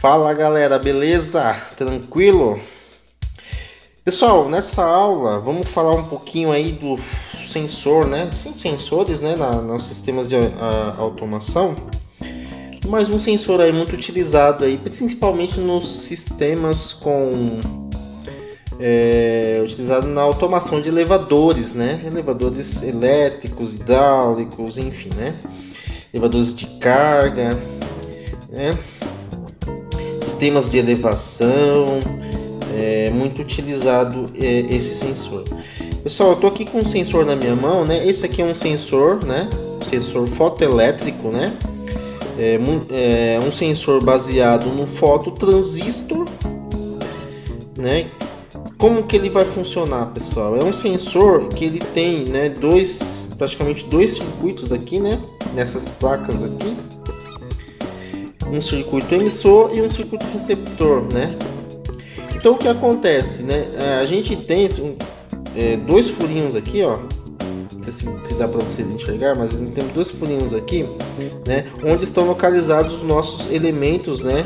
Fala galera, beleza? Tranquilo? Pessoal, nessa aula vamos falar um pouquinho aí do sensor, né? Sim, sensores, né? Nos sistemas de automação. Mas um sensor aí muito utilizado aí, principalmente nos sistemas utilizado na automação de elevadores, né? Elevadores elétricos, hidráulicos, enfim, né? Elevadores de carga, né? Sistemas de elevação, muito utilizado esse sensor. Pessoal, eu tô aqui com um sensor na minha mão, né? Esse aqui é um sensor, né? Um sensor fotoelétrico, né? É um sensor baseado no fototransistor, né? Como que ele vai funcionar, pessoal? É um sensor que ele tem, né, praticamente dois circuitos aqui, né? Nessas placas aqui. Um circuito emissor e um circuito receptor, né? Então o que acontece, né? A gente tem dois furinhos aqui, ó. Não sei se dá para vocês enxergar, mas nós temos dois furinhos aqui, né? Onde estão localizados os nossos elementos, né?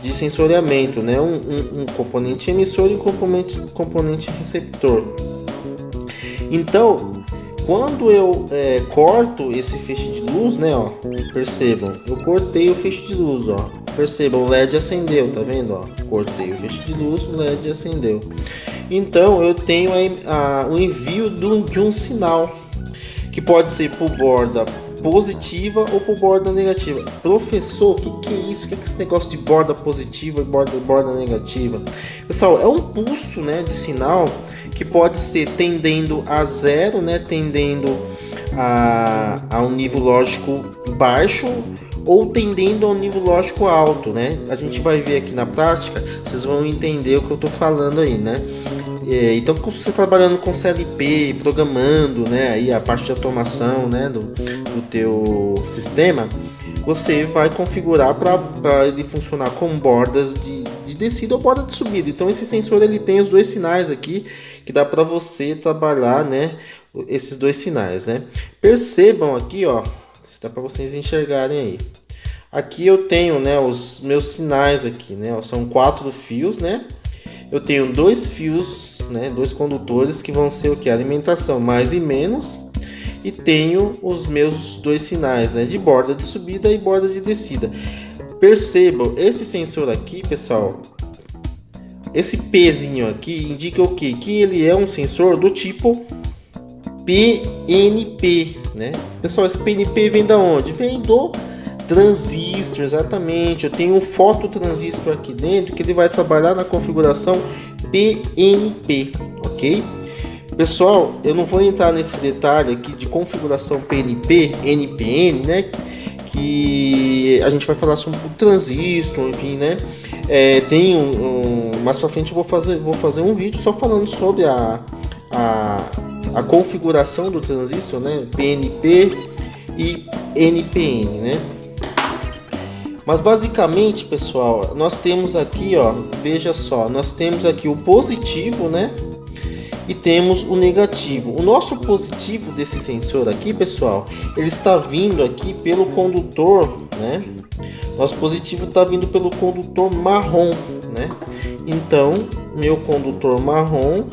De sensoriamento, né? Um componente emissor e um componente receptor. Então, quando eu corto esse feixe de luz, né, ó, percebam, eu cortei o feixe de luz, ó, percebam, o LED acendeu, tá vendo, ó, cortei o feixe de luz, o LED acendeu. Então eu tenho o envio de um sinal, que pode ser por borda positiva ou por borda negativa. Professor, o que é isso? O que é esse negócio de borda positiva e borda negativa? Pessoal, é um pulso, né, de sinal que pode ser tendendo a zero, né, tendendo a um nível lógico baixo ou tendendo a um nível lógico alto, né? A gente vai ver aqui na prática, vocês vão entender o que eu estou falando aí, né? Então, quando você trabalhando com CLP, programando, né, aí a parte de automação, né, do teu sistema, você vai configurar para ele funcionar com bordas de descida ou borda de subida. Então, esse sensor ele tem os dois sinais aqui que dá para você trabalhar, né, esses dois sinais, né? Percebam aqui, ó, dá para vocês enxergarem aí. Aqui eu tenho, né, os meus sinais aqui, né? São 4 fios, né? Eu tenho 2 fios, né, 2 condutores que vão ser o que? Alimentação mais e menos. E tenho os meus 2 sinais, né, de borda de subida e borda de descida. Percebam, esse sensor aqui, pessoal, esse Pzinho aqui indica o quê? Que ele é um sensor do tipo PNP, né? Pessoal, esse PNP vem da onde? Vem do transistor, exatamente. Eu tenho um fototransistor aqui dentro que ele vai trabalhar na configuração PNP, ok? Pessoal, eu não vou entrar nesse detalhe aqui de configuração PNP, NPN, né? Que a gente vai falar sobre o transistor, enfim, né? Mais para frente eu vou fazer um vídeo só falando sobre a configuração do transistor, né? PNP e NPN, né? Mas basicamente, pessoal, nós temos aqui, ó, veja só, nós temos aqui o positivo, né? E temos o negativo. O nosso positivo desse sensor aqui, pessoal, ele está vindo aqui pelo condutor, né? Nosso positivo está vindo pelo condutor marrom, né? Então, meu condutor marrom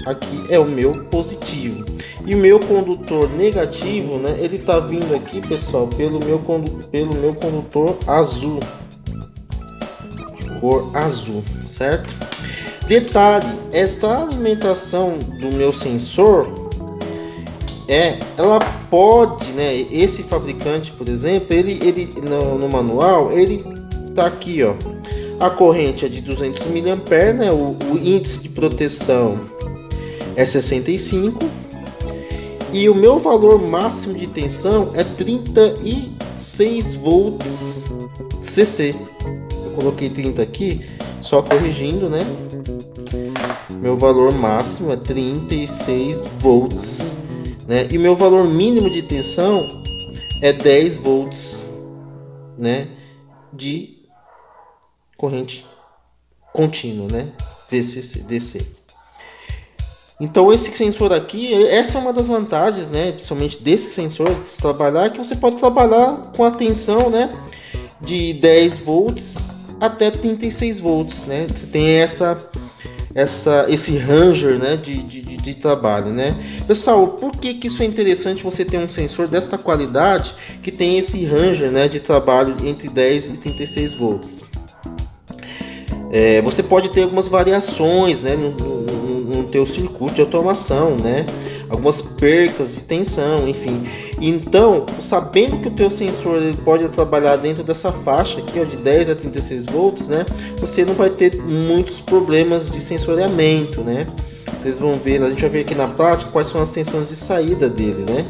aqui é o meu positivo. E o meu condutor negativo, né? Ele está vindo aqui, pessoal, pelo meu condutor azul, de cor azul, certo? Detalhe, esta alimentação do meu sensor ela pode, né? Esse fabricante, por exemplo, ele no manual ele tá aqui, ó. A corrente é de 200 mA, né? O índice de proteção é 65 e o meu valor máximo de tensão é 36 volts CC. Eu coloquei 30 aqui, só corrigindo, né? Meu valor máximo é 36 volts, né? E meu valor mínimo de tensão é 10 volts, né? De corrente contínua, né? VCC, DC. Então esse sensor aqui, essa é uma das vantagens, né? Principalmente desse sensor de se trabalhar, que você pode trabalhar com a tensão, né? de 10 volts até 36 volts, né? Você tem esse ranger, né, de trabalho, né? Pessoal, por que isso é interessante você ter um sensor desta qualidade que tem esse ranger, né, de trabalho entre 10 e 36 volts? Você pode ter algumas variações, né, no teu circuito de automação, né? Algumas percas de tensão, enfim. Então, sabendo que o teu sensor ele pode trabalhar dentro dessa faixa aqui, ó, de 10 a 36 volts, né? Você não vai ter muitos problemas de sensoriamento, né? Vocês vão ver, a gente vai ver aqui na prática quais são as tensões de saída dele, né?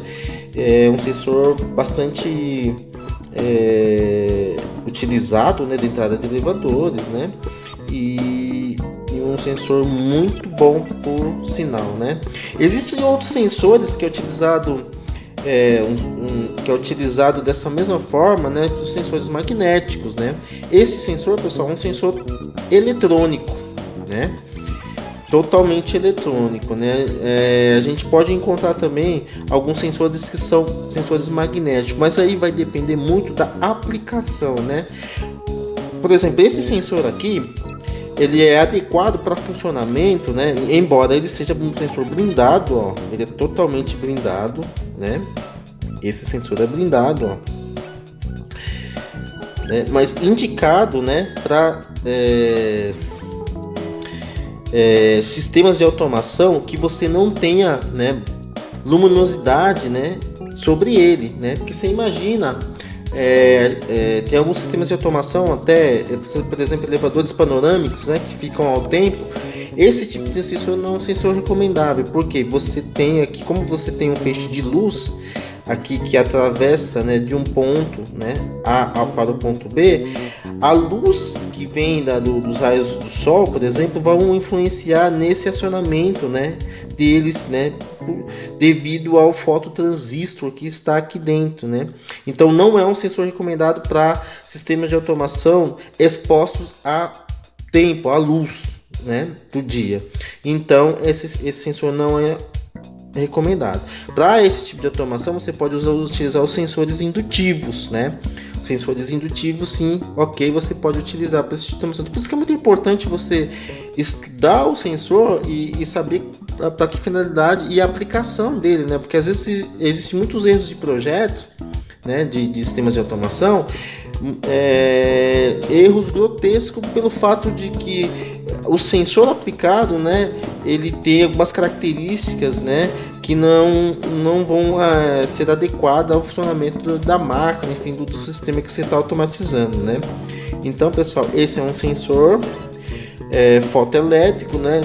É um sensor bastante utilizado, né, dentro da área de elevadores, né? E um sensor muito bom por sinal, né? Existem outros sensores que é utilizado que é utilizado dessa mesma forma, né? Os sensores magnéticos, né? Esse sensor, pessoal, é um sensor eletrônico, né? Totalmente eletrônico, né? A gente pode encontrar também alguns sensores que são sensores magnéticos, mas aí vai depender muito da aplicação, né? Por exemplo, esse sensor aqui, ele é adequado para funcionamento, né? Embora ele seja um sensor blindado, ó, ele é totalmente blindado, né? Esse sensor é blindado, ó, né? Mas indicado, né, para sistemas de automação que você não tenha, né, luminosidade, né, sobre ele, né? Porque você imagina, tem alguns sistemas de automação, até, por exemplo, elevadores panorâmicos, né, que ficam ao tempo. Esse tipo de sensor não é um sensor recomendável, porque você tem aqui, como você tem um feixe de luz aqui que atravessa, né, de um ponto, né, A para o ponto B, a luz que vem dos raios do sol, por exemplo, vão influenciar nesse acionamento, né, deles, né, devido ao fototransistor que está aqui dentro, né? Então não é um sensor recomendado para sistemas de automação expostos a tempo, à luz, né, do dia. Então esse sensor não é recomendado. Para esse tipo de automação você pode utilizar os sensores indutivos, né? Sensores indutivos, sim, ok, você pode utilizar para esse tipo de automação. Por isso que é muito importante você estudar o sensor e saber para que finalidade e a aplicação dele, né? Porque às vezes existem muitos erros de projeto, né, de sistemas de automação, erros grotescos pelo fato de que o sensor aplicado, né, ele tem algumas características, né, que não vão ser adequadas ao funcionamento da máquina, enfim, do sistema que você está automatizando, né? Então, pessoal, esse é um sensor fotoelétrico, né,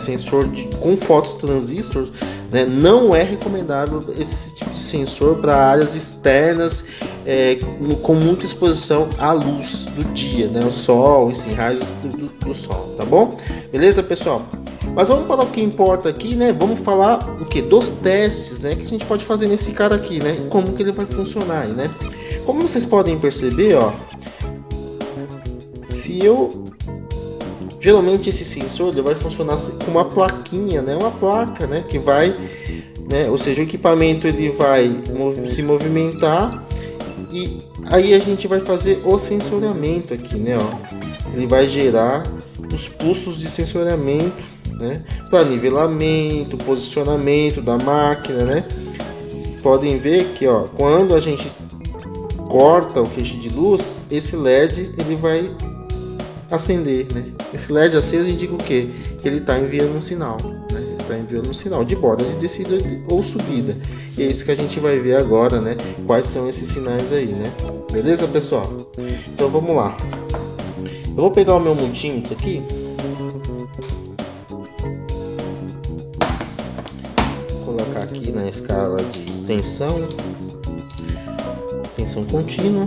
sensor com fototransistores, né? Não é recomendável esse tipo de sensor para áreas externas com muita exposição à luz do dia, né? O sol, assim, raios do sol, tá bom? Beleza, pessoal? Mas vamos falar o que importa aqui, né? Vamos falar o que? Dos testes, né? Que a gente pode fazer nesse cara aqui, né? E como que ele vai funcionar, né? Como vocês podem perceber, ó, geralmente esse sensor ele vai funcionar com uma plaquinha, né? Uma placa, né? Que vai, né? Ou seja, o equipamento ele vai se movimentar e aí a gente vai fazer o sensoriamento aqui, né? Ó, ele vai gerar os pulsos de sensoriamento, né? Para nivelamento, posicionamento da máquina, né? Vocês podem ver que, ó, quando a gente corta o feixe de luz, esse LED ele vai acender, né? Esse LED aceso indica o quê? Que ele está enviando um sinal, né? Ele está enviando um sinal de borda de descida ou subida. E é isso que a gente vai ver agora, né? Quais são esses sinais aí, né? Beleza, pessoal? Então vamos lá. Eu vou pegar o meu multímetro aqui. Vou colocar aqui na escala de tensão contínua.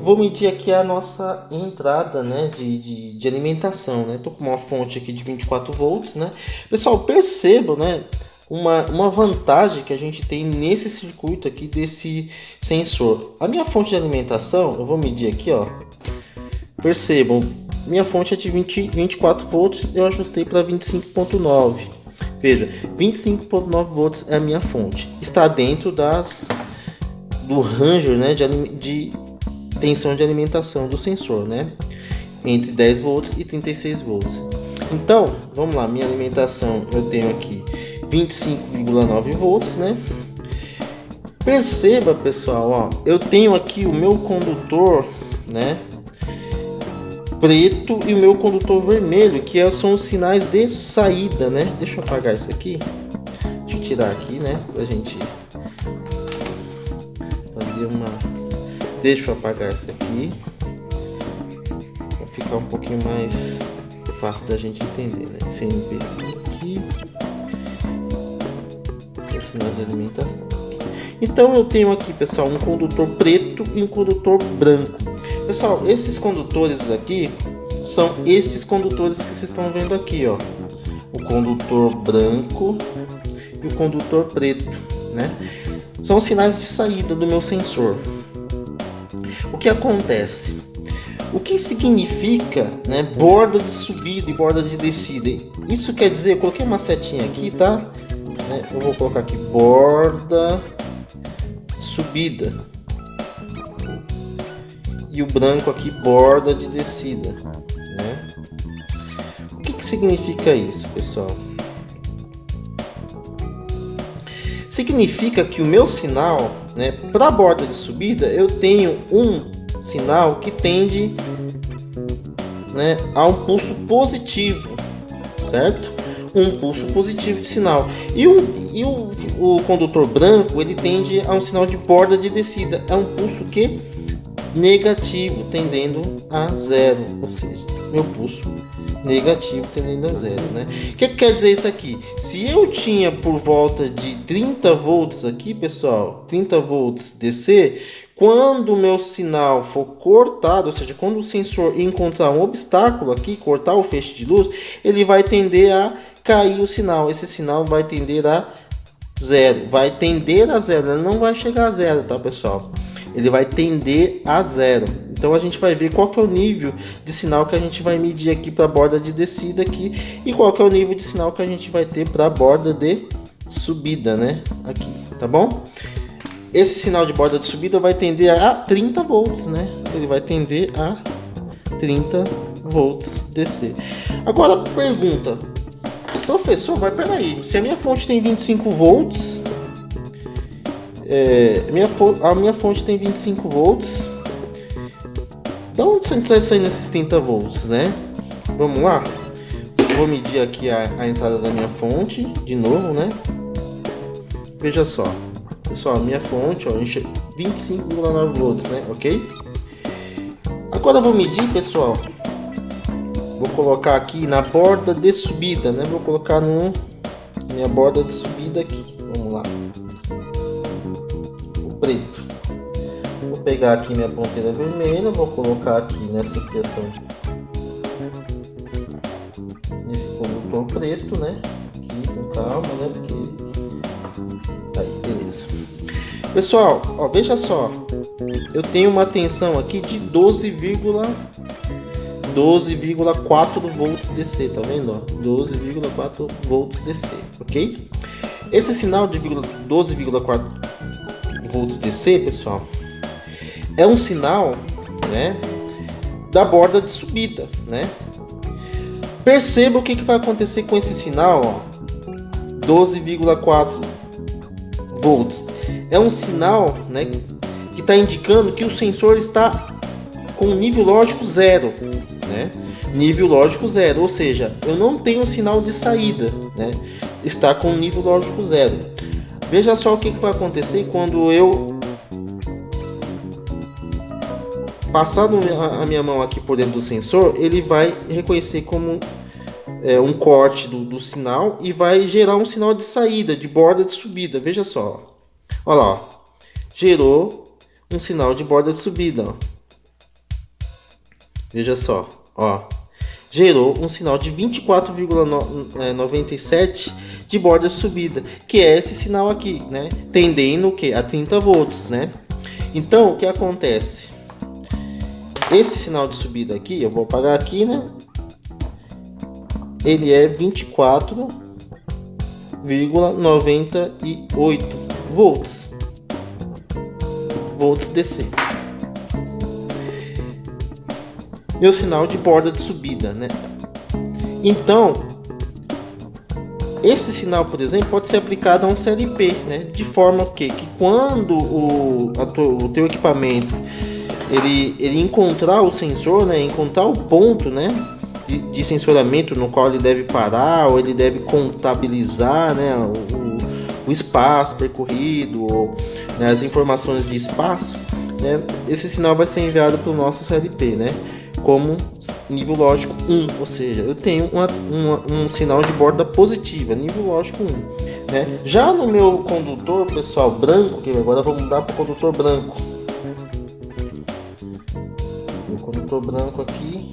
Vou medir aqui a nossa entrada, né, de alimentação, né? Tô com uma fonte aqui de 24 volts, né? Pessoal, percebam, né, uma vantagem que a gente tem nesse circuito aqui desse sensor. A minha fonte de alimentação, eu vou medir aqui, ó. Percebam, minha fonte é de 24 volts, eu ajustei para 25.9. Veja, 25.9 volts é a minha fonte. Está dentro do range, né, de tensão de alimentação do sensor, né? Entre 10 volts e 36 volts. Então, vamos lá, minha alimentação eu tenho aqui 25,9 volts, né? Perceba, pessoal, ó, eu tenho aqui o meu condutor, né, preto e o meu condutor vermelho, que são os sinais de saída, né? Deixa eu apagar isso aqui. Deixa eu tirar aqui, né, pra gente fazer uma... Deixa eu apagar isso aqui pra ficar um pouquinho mais fácil da gente entender, né? CNP aqui, é o sinal de alimentação. Então eu tenho aqui, pessoal, um condutor preto e um condutor branco. Pessoal, esses condutores aqui são esses condutores que vocês estão vendo aqui, ó. O condutor branco e o condutor preto, né? São os sinais de saída do meu sensor. O que acontece? O que significa, né, borda de subida e borda de descida? Isso quer dizer, eu coloquei uma setinha aqui, tá? Né, eu vou colocar aqui borda subida e o branco aqui borda de descida, né? O que significa isso, pessoal? Significa que o meu sinal, né, para a borda de subida, eu tenho um sinal que tende, né, a um pulso positivo, certo? Um pulso positivo de sinal. E o condutor branco, ele tende a um sinal de borda de descida. É um pulso que negativo, tendendo a zero. Ou seja, meu pulso negativo tendendo a zero, né? O que quer dizer isso aqui? Se eu tinha por volta de 30 volts aqui, pessoal, 30 volts DC, quando o meu sinal for cortado, ou seja, quando o sensor encontrar um obstáculo aqui, cortar o feixe de luz, ele vai tender a cair o sinal. Esse sinal vai tender a zero. Vai tender a zero, ele não vai chegar a zero, tá, pessoal? Ele vai tender a zero. Então a gente vai ver qual que é o nível de sinal que a gente vai medir aqui para a borda de descida aqui e qual que é o nível de sinal que a gente vai ter para a borda de subida, né? Aqui, tá bom? Esse sinal de borda de subida vai tender a 30 volts, né? Ele vai tender a 30 volts DC. Agora pergunta, professor, mas peraí, se a minha fonte tem 25 volts, a minha fonte tem 25 volts, de onde sai saindo esses 30 volts, né? Vamos lá? Vou medir aqui a entrada da minha fonte, de novo, né? Veja só. Pessoal, minha fonte, ó, enche 25,9 volts, né? Ok? Agora eu vou medir, pessoal. Vou colocar aqui na borda de subida, né? Vou colocar minha borda de subida aqui. Vamos lá. O preto. Vou pegar aqui minha ponteira vermelha, vou colocar aqui nessa fiação, nesse condutor preto, né? Aqui com calma, né? Porque aí, beleza. Pessoal, ó, veja só, eu tenho uma tensão aqui de 12,4 volts DC, tá vendo? Ó? 12,4 volts DC, ok? Esse sinal de 12,4 volts DC, pessoal, é um sinal, né, da borda de subida, né? Perceba o que vai acontecer com esse sinal, ó, 12,4 volts. É um sinal, né, que está indicando que o sensor está com nível lógico zero, né? Nível lógico zero, ou seja, eu não tenho sinal de saída, né? Está com nível lógico zero. Veja só o que vai acontecer quando eu passar a minha mão aqui por dentro do sensor, ele vai reconhecer como um corte do sinal e vai gerar um sinal de saída, de borda de subida. Veja só. Olha lá, ó. Gerou um sinal de borda de subida. Ó. Veja só. Ó. Gerou um sinal de 24,97 de borda de subida, que é esse sinal aqui, né? Tendendo o que? A 30 volts, né? Então, o que acontece? Esse sinal de subida aqui, eu vou apagar aqui, né? Ele é 24 0,98 volts DC. Meu sinal de borda de subida, né? Então, esse sinal, por exemplo, pode ser aplicado a um CLP, né? De forma que quando o teu equipamento ele encontrar o sensor, né? Encontrar o ponto, né? De sensoramento no qual ele deve parar, ou ele deve contabilizar, né? O espaço percorrido, ou, né? As informações de espaço, né? Esse sinal vai ser enviado para o nosso CLP, né? Como nível lógico 1, ou seja, eu tenho um sinal de borda positiva, nível lógico 1, né? Já no meu condutor, pessoal, branco, que agora eu vou mudar para o condutor branco. O condutor branco aqui,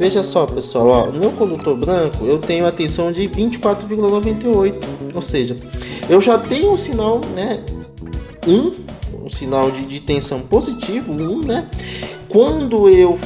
veja só, pessoal, ó, no meu condutor branco eu tenho a tensão de 24,98, ou seja, eu já tenho um sinal, né, um sinal de tensão positivo, 1, né? Quando eu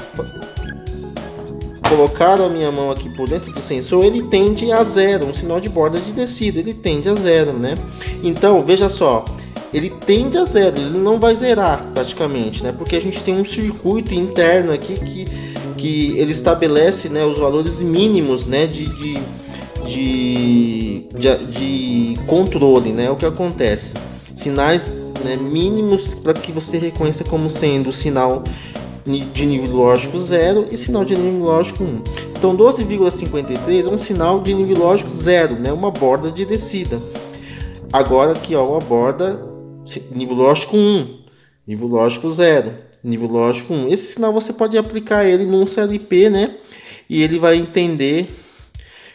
colocar a minha mão aqui por dentro do sensor, ele tende a 0, um sinal de borda de descida, ele tende a 0, né? Então, veja só, ele tende a 0, ele não vai zerar praticamente, né? Porque a gente tem um circuito interno aqui que ele estabelece, né, os valores mínimos, né, de controle, né? O que acontece? Sinais, né, mínimos para que você reconheça como sendo o sinal de nível lógico 0 e sinal de nível lógico 1. Então 12,53 é um sinal de nível lógico 0, né, uma borda de descida. Agora aqui, ó, uma borda nível lógico 1, nível lógico 0, nível lógico 1. Esse sinal você pode aplicar ele num CLP, né, e ele vai entender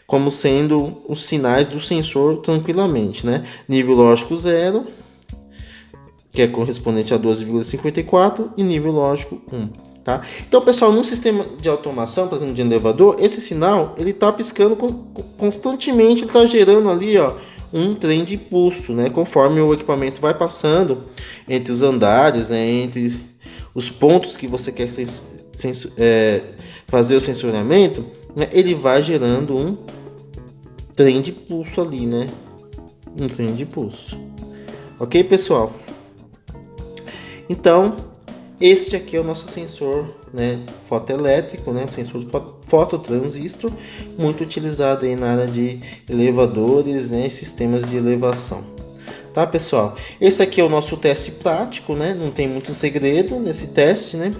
como sendo os sinais do sensor tranquilamente, né? Nível lógico 0, que é correspondente a 12,54, e nível lógico 1, tá? Então, pessoal, num sistema de automação, por exemplo, de elevador, esse sinal, ele tá piscando constantemente, ele tá gerando ali, ó, um trem de pulso, né? Conforme o equipamento vai passando entre os andares, né? Entre os pontos que você quer fazer o sensoramento, né? Ele vai gerando um trem de pulso ali, né? Um trem de pulso. Ok, pessoal? Então, este aqui é o nosso sensor, né, fotoelétrico, né, o sensor de fototransistor, muito utilizado aí na área de elevadores, né, e sistemas de elevação. Tá, pessoal? Esse aqui é o nosso teste prático, né, não tem muito segredo nesse teste, né.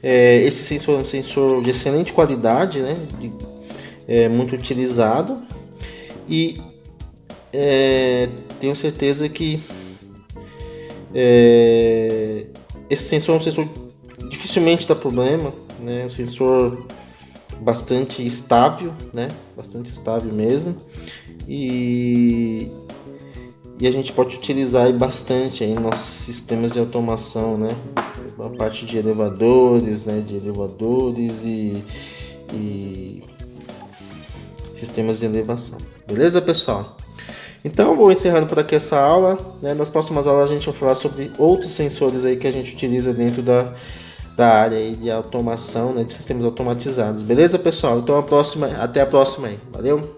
Esse sensor é um sensor de excelente qualidade, né, muito utilizado, e tenho certeza que esse sensor é um sensor dificilmente dá problema, né? Um sensor bastante estável, né? Bastante estável mesmo, e a gente pode utilizar bastante aí nossos sistemas de automação, né? A parte de elevadores, né? De elevadores e sistemas de elevação. Beleza, pessoal? Então, vou encerrando por aqui essa aula, né? Nas próximas aulas a gente vai falar sobre outros sensores aí que a gente utiliza dentro da área aí de automação, né? De sistemas automatizados. Beleza, pessoal? Então, até a próxima aí. Valeu!